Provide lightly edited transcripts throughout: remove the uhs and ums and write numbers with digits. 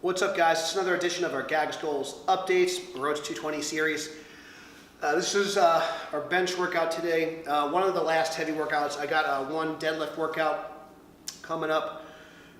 What's up, guys? It's another edition of our Gags Goals Updates, Road to 220 series. This is our bench workout today. One of the last heavy workouts. I got one deadlift workout coming up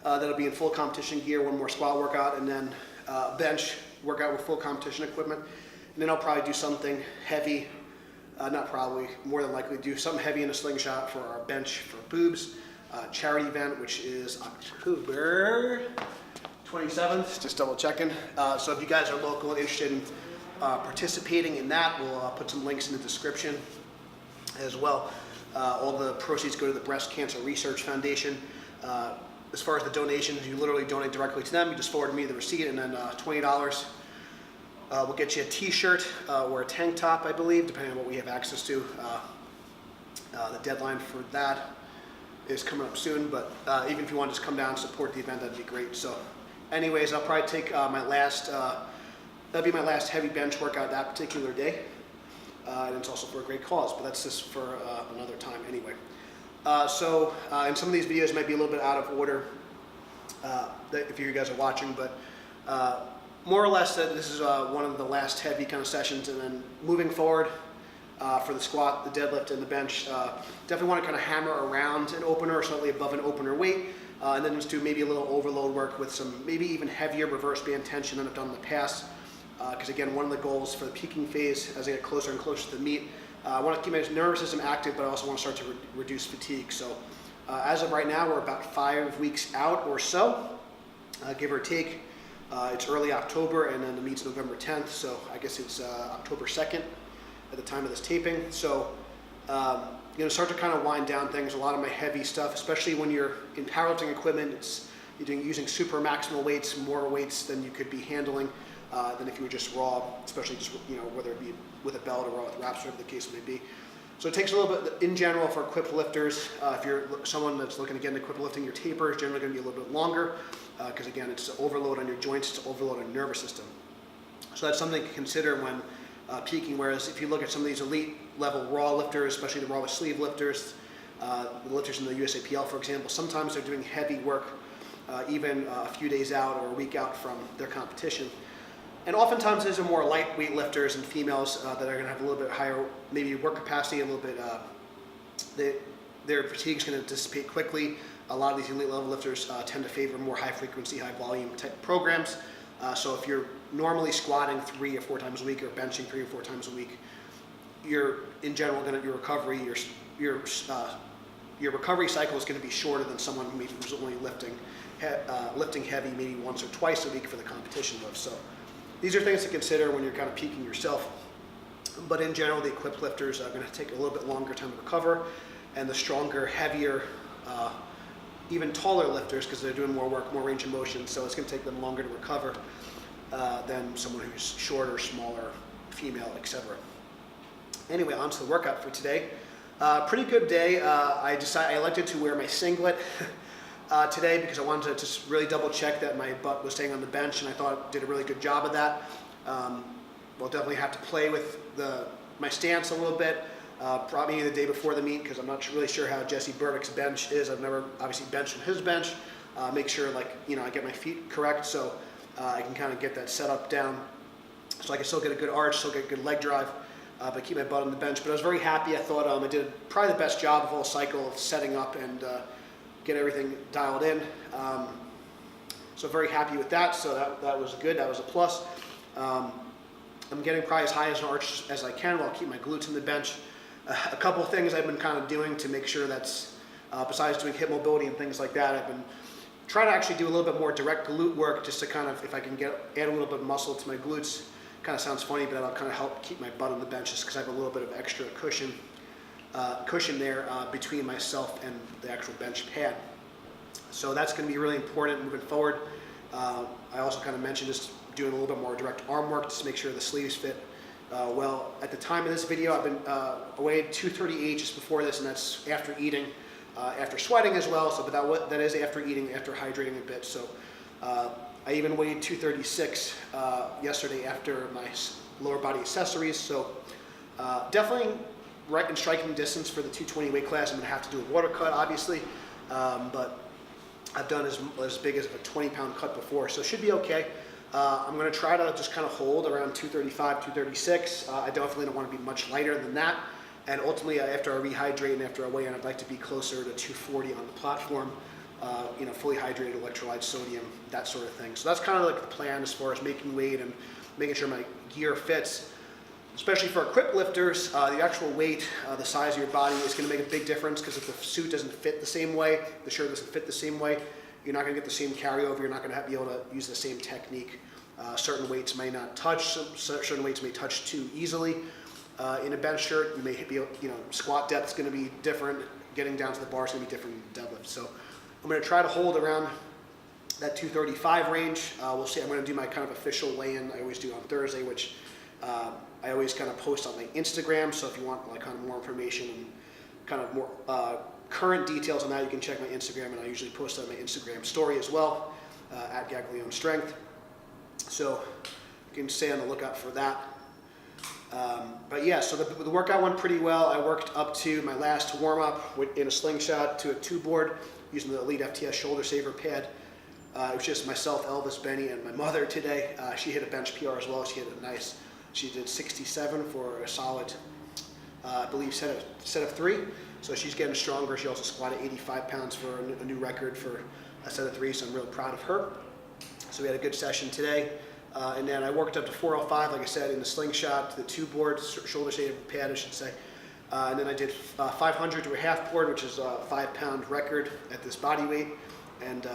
that'll be in full competition gear, one more squat workout, and then bench workout with full competition equipment. And then I'll probably do something heavy, not probably, more than likely do something heavy in a slingshot for our bench for boobs charity event, which is October 27th, just double checking. So if you guys are local and interested in participating in that, we'll put some links in the description as well. All the proceeds go to the Breast Cancer Research Foundation. As far as the donations, you literally donate directly to them. You just forward me the receipt, and then $20 will get you a t-shirt or a tank top, I believe, depending on what we have access to. The deadline for that is coming up soon, but even if you want to just come down and support the event, that'd be great. So anyways, I'll probably take that'll be my last heavy bench workout that particular day. And it's also for a great cause, but that's just for another time anyway. And some of these videos might be a little bit out of order if you guys are watching, but more or less this is one of the last heavy kind of sessions, and then moving forward for the squat, the deadlift, and the bench, definitely want to kind of hammer around an opener or slightly above an opener weight. And then just do maybe a little overload work with some maybe even heavier reverse band tension than I've done in the past. Because again, one of the goals for the peaking phase, as I get closer and closer to the meet, I want to keep my nervous system active, but I also want to start to reduce fatigue. So as of right now, we're about 5 weeks out or so, give or take. It's early October, and then the meet's November 10th, so I guess it's October 2nd at the time of this taping. So start to kind of wind down things. A lot of my heavy stuff, especially when you're in powerlifting equipment, you're using super maximal weights, more weights than you could be handling than if you were just raw, especially just whether it be with a belt or raw with wraps, whatever the case may be. So it takes a little bit, in general, for equipped lifters. If you're someone that's looking to get into equipped lifting, your taper is generally going to be a little bit longer because again, it's overload on your joints, it's overload on your nervous system. So that's something to consider when peaking. Whereas if you look at some of these elite level raw lifters, especially the raw with sleeve lifters, the lifters in the USAPL, for example, sometimes they're doing heavy work even a few days out or a week out from their competition. And oftentimes these are more lightweight lifters and females that are going to have a little bit higher maybe work capacity, a little bit, their fatigue is going to dissipate quickly. A lot of these elite level lifters tend to favor more high frequency, high volume type programs. So if you're normally squatting 3 or 4 times a week or benching 3 or 4 times a week, you're in general going to, your recovery cycle is going to be shorter than someone who maybe was only lifting heavy maybe once or twice a week for the competition lift. So these are things to consider when you're kind of peaking yourself. But in general, the equipped lifters are going to take a little bit longer time to recover, and the stronger, heavier, even taller lifters, because they're doing more work, more range of motion, so it's going to take them longer to recover than someone who's shorter, smaller, female, etc. Anyway, on to the workout for today. Pretty good day. I elected to wear my singlet today because I wanted to just really double check that my butt was staying on the bench, and I thought I did a really good job of that. We'll definitely have to play with my stance a little bit, probably the day before the meet, because I'm not really sure how Jesse Burdick's bench is. I've never obviously benched on his bench. Make sure I get my feet correct, so I can kind of get that setup down, so I can still get a good arch, still get a good leg drive, but keep my butt on the bench. But I was very happy. I thought I did probably the best job of the whole cycle of setting up and get everything dialed in. So very happy with that. So that was good. That was a plus. I'm getting probably as high as an arch as I can while I keep my glutes in the bench. A couple of things I've been kind of doing to make sure that's, besides doing hip mobility and things like that, I've been trying to actually do a little bit more direct glute work, just to kind of, if I can add a little bit of muscle to my glutes. Kind of sounds funny, but that'll kind of help keep my butt on the bench, just because I have a little bit of extra cushion there between myself and the actual bench pad. So that's going to be really important moving forward. I also kind of mentioned just doing a little bit more direct arm work just to make sure the sleeves fit well. At the time of this video, I've been weighed 238 just before this, and that's after eating, after sweating as well. So, but that is after eating, after hydrating a bit. So I even weighed 236 yesterday after my lower body accessories. So definitely right in striking distance for the 220 weight class. I'm going to have to do a water cut, obviously, but I've done as big as a 20-pound cut before, so it should be okay. I'm going to try to just kind of hold around 235, 236. I definitely don't want to be much lighter than that. And ultimately, after I rehydrate and after I weigh in, I'd like to be closer to 240 on the platform. Fully hydrated, electrolytes, sodium, that sort of thing. So that's kind of like the plan as far as making weight and making sure my gear fits. Especially for equipped lifters, the actual weight, the size of your body is going to make a big difference, because if the suit doesn't fit the same way, the shirt doesn't fit the same way, you're not going to get the same carryover, you're not going to be able to use the same technique. Certain weights may not touch, certain weights may touch too easily. In a bench shirt, you may be, squat depth is going to be different, getting down to the bar is going to be different than deadlift. So I'm going to try to hold around that 235 range. We'll see. I'm going to do my kind of official weigh-in I always do on Thursday, which I always kind of post on my Instagram. So if you want like kind of more information and kind of more current details on that, you can check my Instagram, and I usually post on my Instagram story as well, at Gaglione Strength. So you can stay on the lookout for that. But yeah, so the workout went pretty well. I worked up to my last warm-up in a slingshot to a 2-board using the Elite FTS shoulder saver pad. It was just myself, Elvis, Benny, and my mother today. She hit a bench PR as well. She did 67 for a solid, I believe, set of 3. So she's getting stronger. She also squatted 85 pounds for a new record for a set of 3, so I'm real proud of her. So we had a good session today. And then I worked up to 405, like I said, in the slingshot to the 2-board, shoulder saver pad, I should say. And then I did 500 to a half board, which is a 5-pound record at this body weight and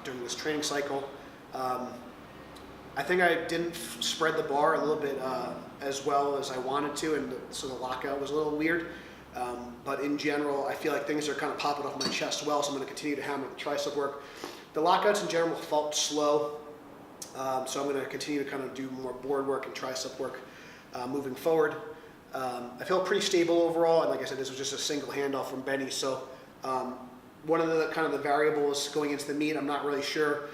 during this training cycle. I think I didn't spread the bar a little bit as well as I wanted to, and so the lockout was a little weird. But in general, I feel like things are kind of popping off my chest well, so I'm going to continue to hammer the tricep work. The lockouts in general felt slow, so I'm going to continue to kind of do more board work and tricep work moving forward. I feel pretty stable overall, and like I said, this was just a single handoff from Benny, so one of the kind of the variables going into the meet, I'm not really sure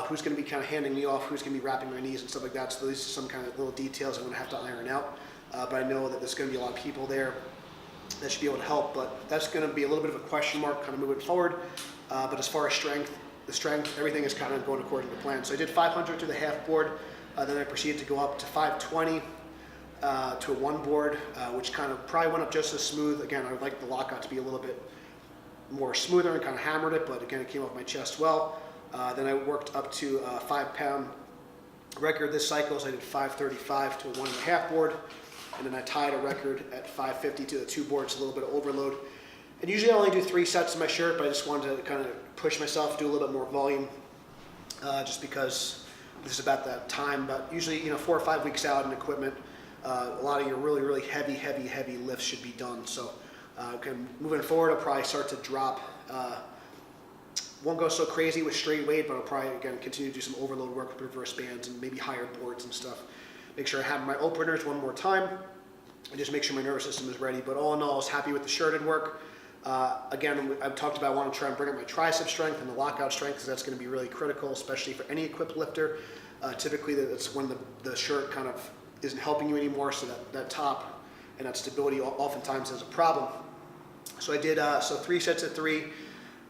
who's going to be kind of handing me off, who's going to be wrapping my knees and stuff like that, so these are some kind of little details I'm going to have to iron out, but I know that there's going to be a lot of people there that should be able to help, but that's going to be a little bit of a question mark kind of moving forward. But as far as strength, everything is kind of going according to plan. So I did 500 to the half board, then I proceeded to go up to 520 to a 1-board, which kind of probably went up just as smooth. Again, I would like the lockout to be a little bit more smoother and kind of hammered it, but again, it came off my chest well. Then I worked up to a 5-pound record this cycle, so I did 535 to a 1.5 board. And then I tied a record at 550 to the 2-board, so a little bit of overload. And usually I only do 3 sets in my shirt, but I just wanted to kind of push myself, do a little bit more volume, just because this is about that time. But usually, 4 or 5 weeks out in equipment, a lot of your really, really heavy lifts should be done. So moving forward, I'll probably start to drop. Won't go so crazy with straight weight, but I'll probably, again, continue to do some overload work with reverse bands and maybe higher boards and stuff. Make sure I have my openers one more time and just make sure my nervous system is ready. But all in all, I was happy with the shirted work. Again, I've talked about I want to try and bring up my tricep strength and the lockout strength, because that's going to be really critical, especially for any equipped lifter. Typically, that's when the shirt kind of isn't helping you anymore, so that top and that stability oftentimes is a problem. So I did 3 sets of 3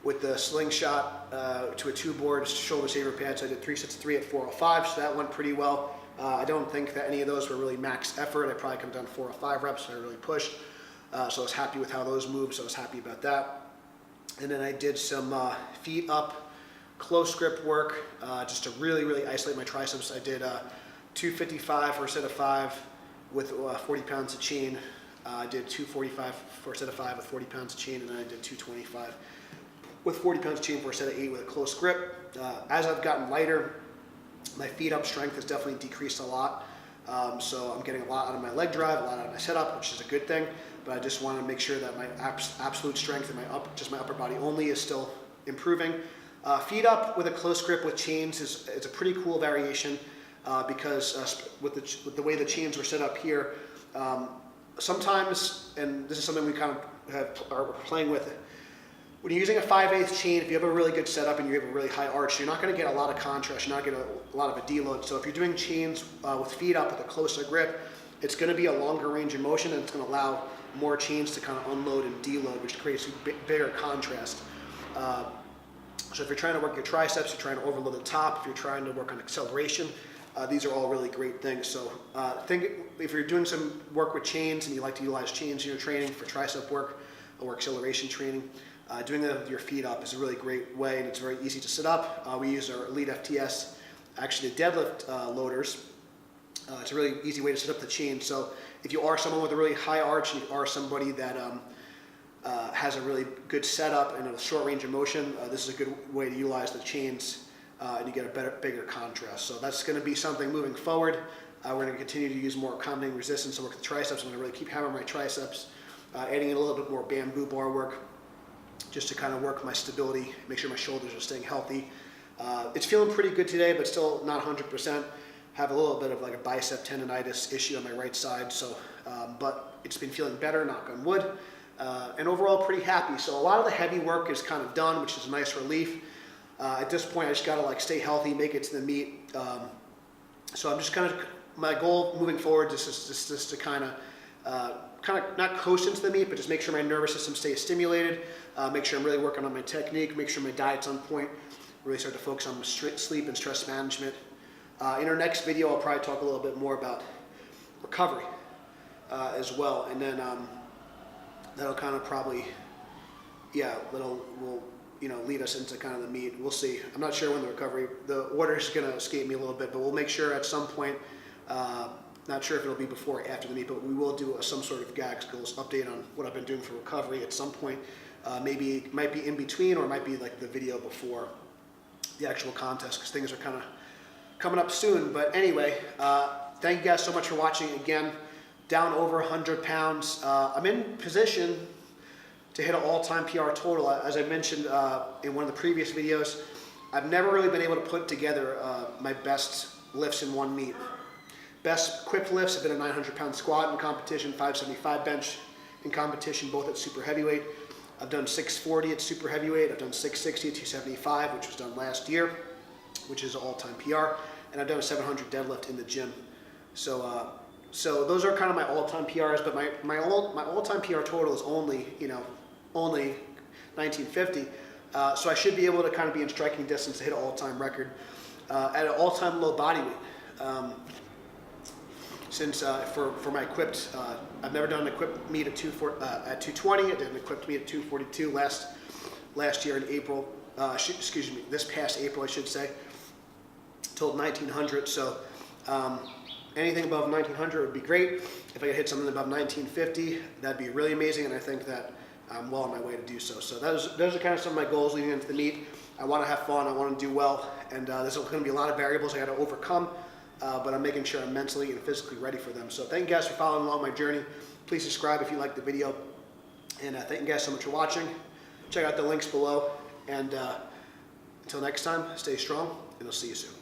with the slingshot to a 2-board shoulder saver pad. So I did 3 sets of 3 at 405, so that went pretty well. I don't think that any of those were really max effort. I probably come down 4 or 5 reps, so I really pushed. So I was happy with how those moved, so I was happy about that. And then I did some feet up, close grip work, just to really isolate my triceps. I did 255 for a set of 5 with 40 pounds of chain. I did 245 for a set of 5 with 40 pounds of chain, and then I did 225 with 40 pounds of chain for a set of 8 with a close grip. As I've gotten lighter, my feet up strength has definitely decreased a lot. So I'm getting a lot out of my leg drive, a lot out of my setup, which is a good thing. But I just want to make sure that my absolute strength and my upper body only is still improving. Feet up with a close grip with chains is a pretty cool variation, because with the way the chains were set up here, sometimes, and this is something we kind of are playing with, when you're using a 5/8 chain, if you have a really good setup and you have a really high arch, you're not going to get a lot of contrast, you're not going to get a lot of a deload. So if you're doing chains with feet up with a closer grip, it's going to be a longer range of motion, and it's going to allow more chains to kind of unload and deload, which creates a bigger contrast. So if you're trying to work your triceps, you're trying to overload the top, if you're trying to work on acceleration, these are all really great things. So think if you're doing some work with chains and you like to utilize chains in your training for tricep work or acceleration training, doing that with your feet up is a really great way, and it's very easy to set up. We use our Elite FTS, actually the deadlift loaders. It's a really easy way to set up the chain. So if you are someone with a really high arch and you are somebody that has a really good setup and a short range of motion, this is a good way to utilize the chains and you get a bigger contrast. So that's going to be something moving forward. We're going to continue to use more compounding resistance to work the triceps. I'm going to really keep hammering my triceps, adding in a little bit more bamboo bar work just to kind of work my stability, make sure my shoulders are staying healthy. It's feeling pretty good today, but still not 100%. Have a little bit of like a bicep tendonitis issue on my right side, so but it's been feeling better, knock on wood, and overall pretty happy. So a lot of the heavy work is kind of done, which is a nice relief. At this point, I just got to like stay healthy, make it to the meet. So I'm just kind of, my goal moving forward is just to kind of not coast into the meet, but just make sure my nervous system stays stimulated, make sure I'm really working on my technique, make sure my diet's on point, really start to focus on sleep and stress management. In our next video, I'll probably talk a little bit more about recovery as well, and then that'll kind of probably, will lead us into kind of the meet. We'll see. I'm not sure when the order is going to escape me a little bit, but we'll make sure at some point, not sure if it'll be before or after the meet, but we will do some sort of GAG skills update on what I've been doing for recovery at some point. Maybe it might be in between, or it might be like the video before the actual contest, because things are kind of coming up soon. But anyway, thank you guys so much for watching. Again, down over 100 pounds. I'm in position to hit an all-time PR total. As I mentioned in one of the previous videos, I've never really been able to put together my best lifts in one meet. Best equipped lifts have been a 900-pound squat in competition, 575 bench in competition, both at super heavyweight. I've done 640 at super heavyweight. I've done 660 at 275, which was done last year, which is an all-time PR. And I've done a 700 deadlift in the gym. So those are kind of my all-time PRs, but my all-time PR total is only 1950. So I should be able to kind of be in striking distance to hit an all-time record at an all-time low body weight. Since for my equipped, I've never done an equipped meet at 220. I did an equipped meet at 242 last year in April. This past April, I should say. Totaled 1900. So anything above 1900 would be great. If I could hit something above 1950, that'd be really amazing, and I think that I'm well on my way to do so. So those are kind of some of my goals leading into the meet. I want to have fun, I want to do well, and there's going to be a lot of variables I got to overcome, but I'm making sure I'm mentally and physically ready for them. So thank you guys for following along my journey. Please subscribe if you liked the video, and thank you guys so much for watching. Check out the links below, and until next time, stay strong, and I'll see you soon.